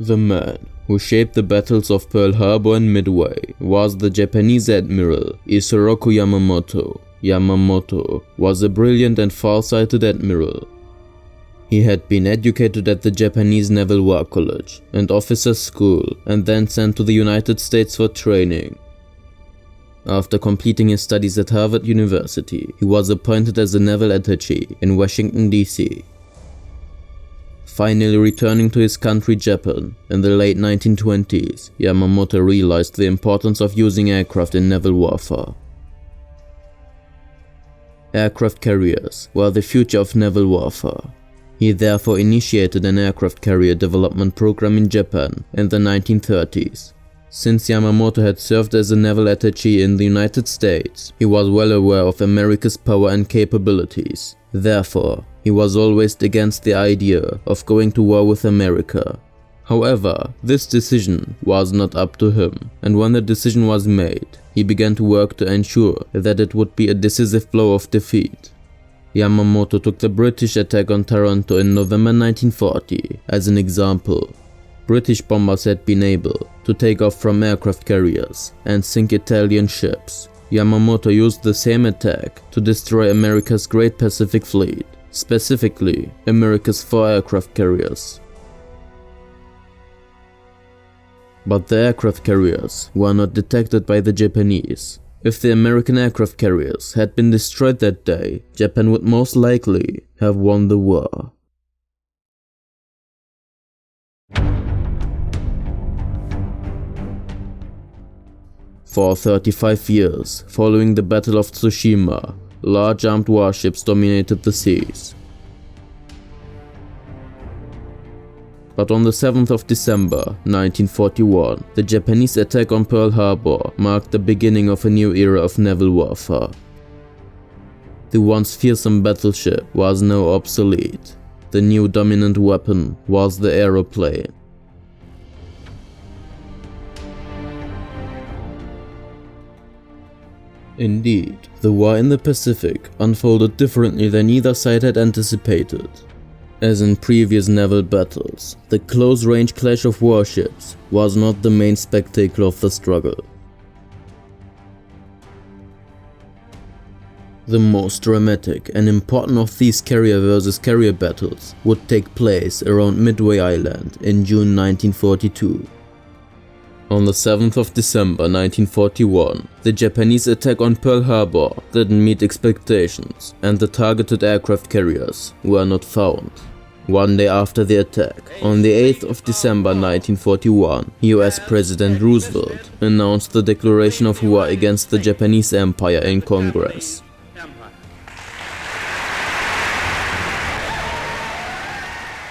The man who shaped the battles of Pearl Harbor and Midway was the Japanese admiral Isoroku Yamamoto. Yamamoto was a brilliant and far-sighted admiral. He had been educated at the Japanese Naval War College and Officers School and then sent to the United States for training. After completing his studies at Harvard University, he was appointed as a naval attaché in Washington, D.C. Finally returning to his country Japan in the late 1920s, Yamamoto realized the importance of using aircraft in naval warfare. Aircraft carriers were the future of naval warfare. He therefore initiated an aircraft carrier development program in Japan in the 1930s. Since Yamamoto had served as a naval attaché in the United States, he was well aware of America's power and capabilities. Therefore, he was always against the idea of going to war with America. However, this decision was not up to him, and when the decision was made, he began to work to ensure that it would be a decisive blow of defeat. Yamamoto took the British attack on Taranto in November 1940 as an example. British bombers had been able to take off from aircraft carriers and sink Italian ships. Yamamoto used the same attack to destroy America's Great Pacific Fleet, specifically America's 4 aircraft carriers. But the aircraft carriers were not detected by the Japanese. If the American aircraft carriers had been destroyed that day, Japan would most likely have won the war. For 35 years following the Battle of Tsushima, large armed warships dominated the seas. But on the 7th of December 1941, the Japanese attack on Pearl Harbor marked the beginning of a new era of naval warfare. The once fearsome battleship was now obsolete. The new dominant weapon was the aeroplane. Indeed, the war in the Pacific unfolded differently than either side had anticipated. As in previous naval battles, the close-range clash of warships was not the main spectacle of the struggle. The most dramatic and important of these carrier versus carrier battles would take place around Midway Island in June 1942. On the 7th of December 1941, the Japanese attack on Pearl Harbor didn't meet expectations and the targeted aircraft carriers were not found. One day after the attack, on the 8th of December 1941, US President Roosevelt announced the declaration of war against the Japanese Empire in Congress.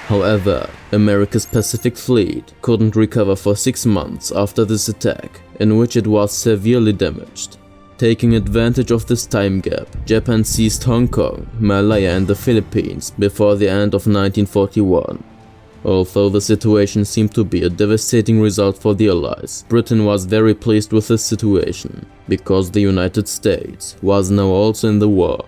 However, America's Pacific Fleet couldn't recover for 6 months after this attack, in which it was severely damaged. Taking advantage of this time gap, Japan seized Hong Kong, Malaya and the Philippines before the end of 1941. Although the situation seemed to be a devastating result for the Allies, Britain was very pleased with this situation, because the United States was now also in the war.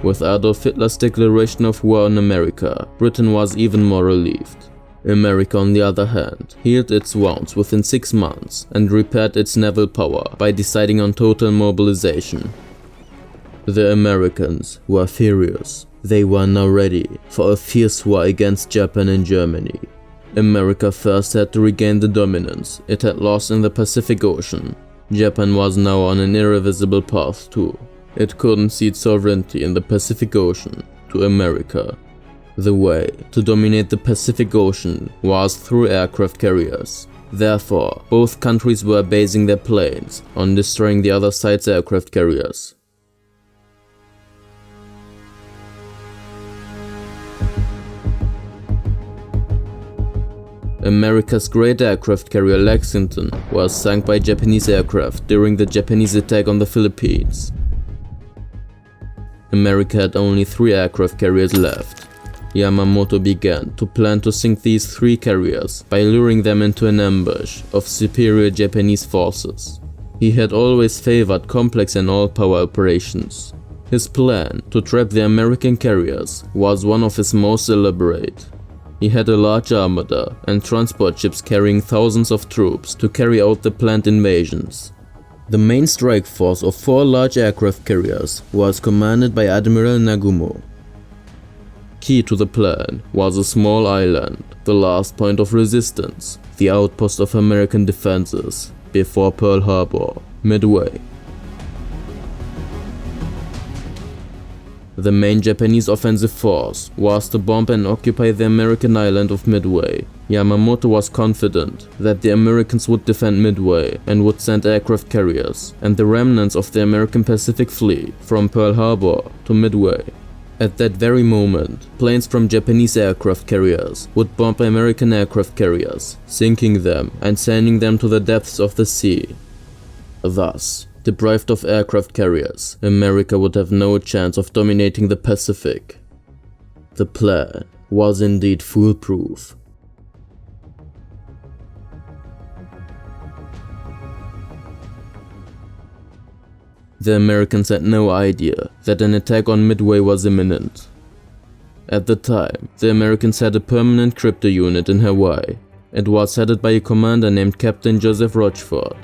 With Adolf Hitler's declaration of war on America, Britain was even more relieved. America, on the other hand, healed its wounds within 6 months and repaired its naval power by deciding on total mobilization. The Americans were furious. They were now ready for a fierce war against Japan and Germany. America first had to regain the dominance it had lost in the Pacific Ocean. Japan was now on an irreversible path too. It couldn't cede sovereignty in the Pacific Ocean to America. The way to dominate the Pacific Ocean was through aircraft carriers. Therefore, both countries were basing their planes on destroying the other side's aircraft carriers. America's great aircraft carrier Lexington was sunk by Japanese aircraft during the Japanese attack on the Philippines. America had only 3 aircraft carriers left. Yamamoto began to plan to sink these 3 carriers by luring them into an ambush of superior Japanese forces. He had always favored complex and all-power operations. His plan to trap the American carriers was one of his most elaborate. He had a large armada and transport ships carrying thousands of troops to carry out the planned invasions. The main strike force of 4 large aircraft carriers was commanded by Admiral Nagumo. Key to the plan was a small island, the last point of resistance, the outpost of American defenses before Pearl Harbor, Midway. The main Japanese offensive force was to bomb and occupy the American island of Midway. Yamamoto was confident that the Americans would defend Midway and would send aircraft carriers and the remnants of the American Pacific Fleet from Pearl Harbor to Midway. At that very moment, planes from Japanese aircraft carriers would bomb American aircraft carriers, sinking them and sending them to the depths of the sea. Thus, deprived of aircraft carriers, America would have no chance of dominating the Pacific. The plan was indeed foolproof. The Americans had no idea that an attack on Midway was imminent. At the time, the Americans had a permanent crypto unit in Hawaii. It was headed by a commander named Captain Joseph Rochford.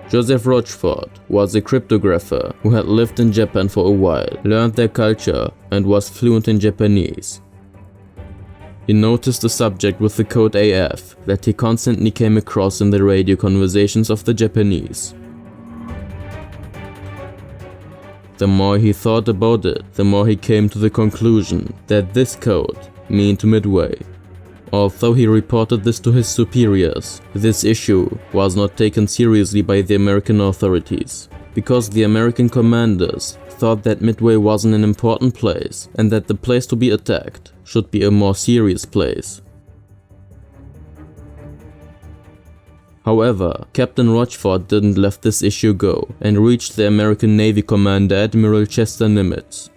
Joseph Rochford was a cryptographer who had lived in Japan for a while, learned their culture, and was fluent in Japanese. He noticed a subject with the code AF that he constantly came across in the radio conversations of the Japanese. The more he thought about it, the more he came to the conclusion that this code meant Midway. Although he reported this to his superiors, this issue was not taken seriously by the American authorities, because the American commanders thought that Midway wasn't an important place and that the place to be attacked should be a more serious place. However, Captain Rochford didn't let this issue go and reached the American Navy commander Admiral Chester Nimitz.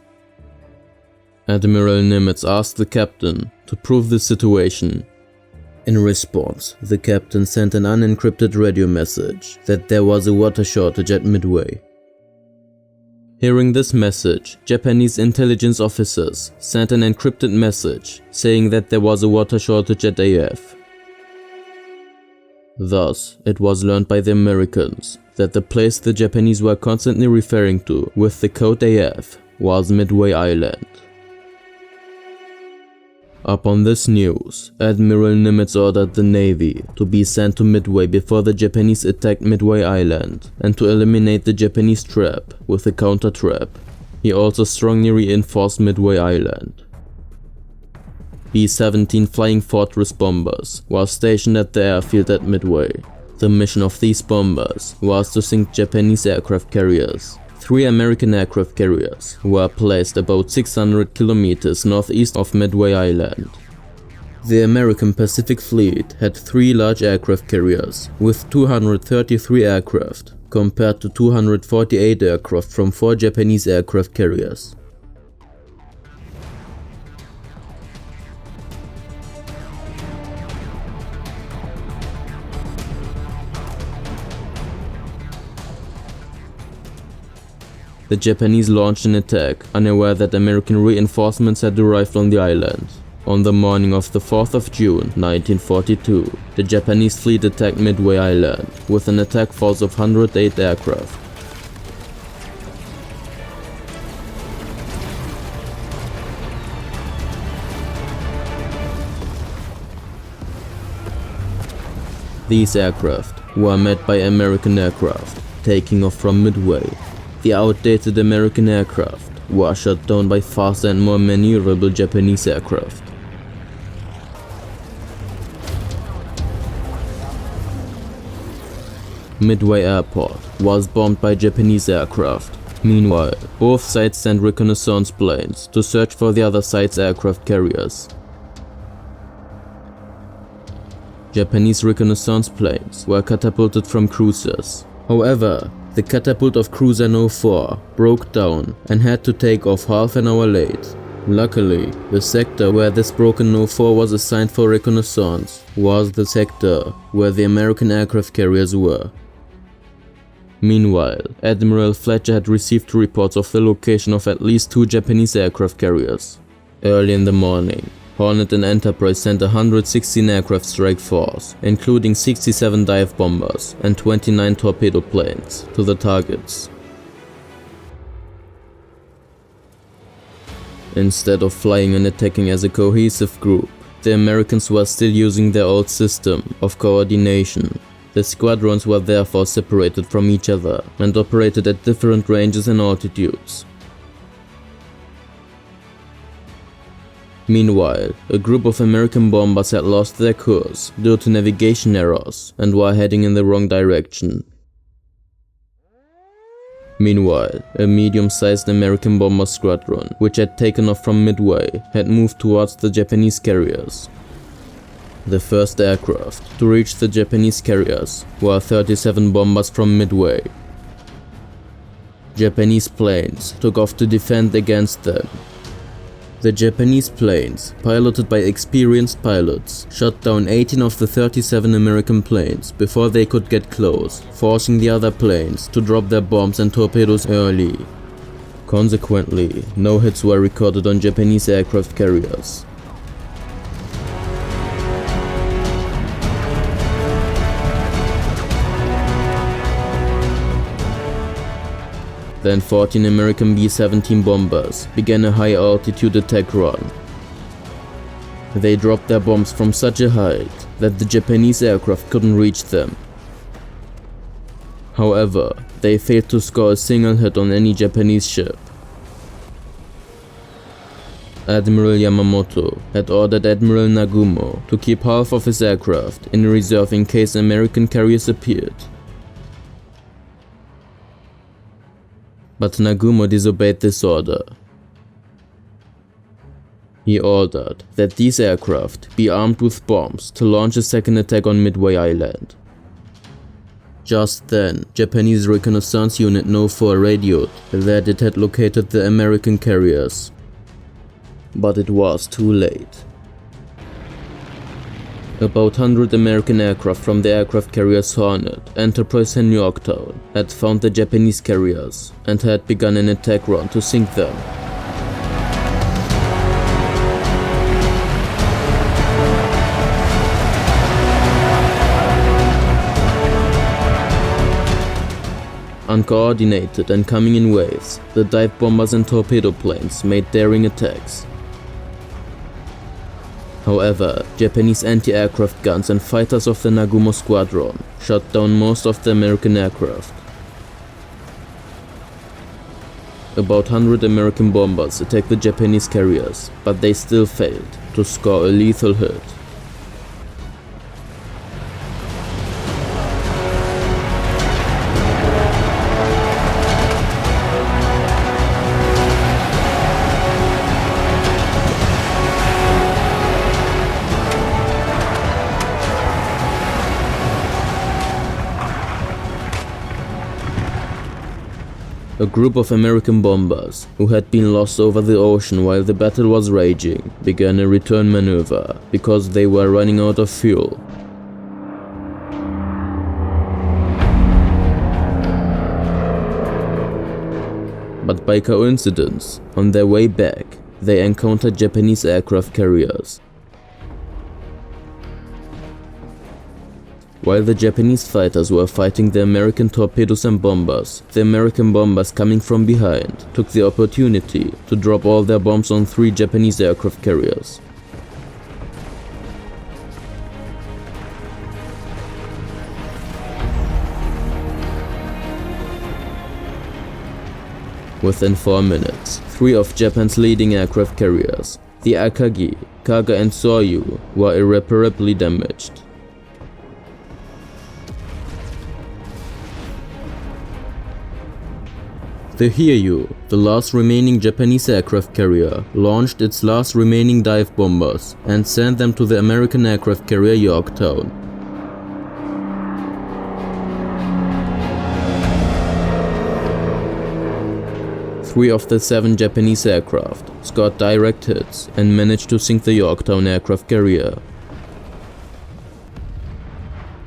Admiral Nimitz asked the captain to prove the situation. In response, the captain sent an unencrypted radio message that there was a water shortage at Midway. Hearing this message, Japanese intelligence officers sent an encrypted message saying that there was a water shortage at AF. Thus, it was learned by the Americans that the place the Japanese were constantly referring to with the code AF was Midway Island. Upon this news, Admiral Nimitz ordered the Navy to be sent to Midway before the Japanese attacked Midway Island and to eliminate the Japanese trap with a counter-trap. He also strongly reinforced Midway Island. B-17 Flying Fortress bombers were stationed at the airfield at Midway. The mission of these bombers was to sink Japanese aircraft carriers. 3 American aircraft carriers were placed about 600 kilometers northeast of Midway Island. The American Pacific Fleet had 3 large aircraft carriers with 233 aircraft compared to 248 aircraft from 4 Japanese aircraft carriers. The Japanese launched an attack, unaware that American reinforcements had arrived on the island. On the morning of the 4th of June 1942, the Japanese fleet attacked Midway Island with an attack force of 108 aircraft. These aircraft were met by American aircraft taking off from Midway. The outdated American aircraft were shot down by faster and more maneuverable Japanese aircraft. Midway Airport was bombed by Japanese aircraft. Meanwhile, both sides sent reconnaissance planes to search for the other side's aircraft carriers. Japanese reconnaissance planes were catapulted from cruisers. However, the catapult of Cruiser No. 4 broke down and had to take off half an hour late. Luckily, the sector where this broken No. 4 was assigned for reconnaissance was the sector where the American aircraft carriers were. Meanwhile, Admiral Fletcher had received reports of the location of at least 2 Japanese aircraft carriers. Early in the morning, Hornet and Enterprise sent a 116 aircraft strike force, including 67 dive bombers and 29 torpedo planes, to the targets. Instead of flying and attacking as a cohesive group, the Americans were still using their old system of coordination. The squadrons were therefore separated from each other and operated at different ranges and altitudes. Meanwhile, a group of American bombers had lost their course due to navigation errors and were heading in the wrong direction. Meanwhile, a medium-sized American bomber squadron, which had taken off from Midway, had moved towards the Japanese carriers. The first aircraft to reach the Japanese carriers were 37 bombers from Midway. Japanese planes took off to defend against them. The Japanese planes, piloted by experienced pilots, shot down 18 of the 37 American planes before they could get close, forcing the other planes to drop their bombs and torpedoes early. Consequently, no hits were recorded on Japanese aircraft carriers. Then 14 American B-17 bombers began a high-altitude attack run. They dropped their bombs from such a height that the Japanese aircraft couldn't reach them. However, they failed to score a single hit on any Japanese ship. Admiral Yamamoto had ordered Admiral Nagumo to keep half of his aircraft in reserve in case American carriers appeared. But Nagumo disobeyed this order. He ordered that these aircraft be armed with bombs to launch a second attack on Midway Island. Just then, Japanese reconnaissance unit No. 4 radioed that it had located the American carriers. But it was too late. About 100 American aircraft from the aircraft carriers Hornet, Enterprise and Yorktown had found the Japanese carriers and had begun an attack run to sink them. Uncoordinated and coming in waves, the dive bombers and torpedo planes made daring attacks. However, Japanese anti-aircraft guns and fighters of the Nagumo squadron shot down most of the American aircraft. About 100 American bombers attacked the Japanese carriers, but they still failed to score a lethal hit. A group of American bombers, who had been lost over the ocean while the battle was raging, began a return maneuver because they were running out of fuel. But by coincidence, on their way back, they encountered Japanese aircraft carriers. While the Japanese fighters were fighting the American torpedoes and bombers, the American bombers coming from behind took the opportunity to drop all their bombs on 3 Japanese aircraft carriers. Within 4 minutes, 3 of Japan's leading aircraft carriers, the Akagi, Kaga and Soryu, were irreparably damaged. The Hiryu, the last remaining Japanese aircraft carrier, launched its last remaining dive bombers and sent them to the American aircraft carrier Yorktown. 3 of the 7 Japanese aircraft scored direct hits and managed to sink the Yorktown aircraft carrier.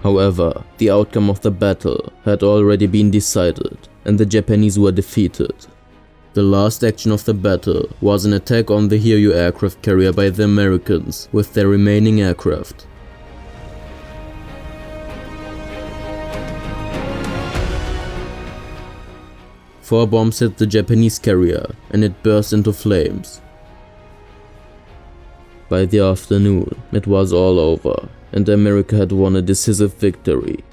However, the outcome of the battle had already been decided and the Japanese were defeated. The last action of the battle was an attack on the Hiryu aircraft carrier by the Americans with their remaining aircraft. Four bombs hit the Japanese carrier and it burst into flames. By the afternoon, it was all over and America had won a decisive victory.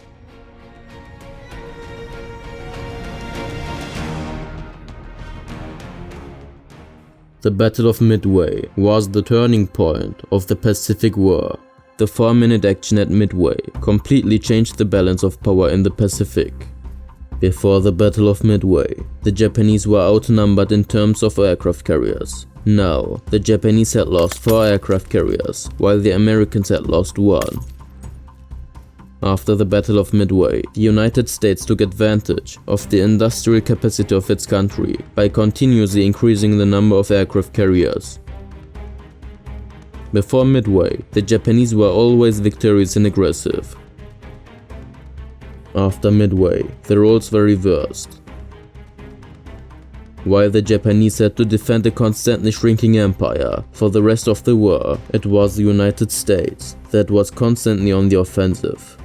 The Battle of Midway was the turning point of the Pacific War. The 4-minute action at Midway completely changed the balance of power in the Pacific. Before the Battle of Midway, the Japanese were outnumbered in terms of aircraft carriers. Now, the Japanese had lost 4 aircraft carriers, while the Americans had lost 1. After the Battle of Midway, the United States took advantage of the industrial capacity of its country by continuously increasing the number of aircraft carriers. Before Midway, the Japanese were always victorious and aggressive. After Midway, the roles were reversed. While the Japanese had to defend a constantly shrinking empire for the rest of the war, it was the United States that was constantly on the offensive.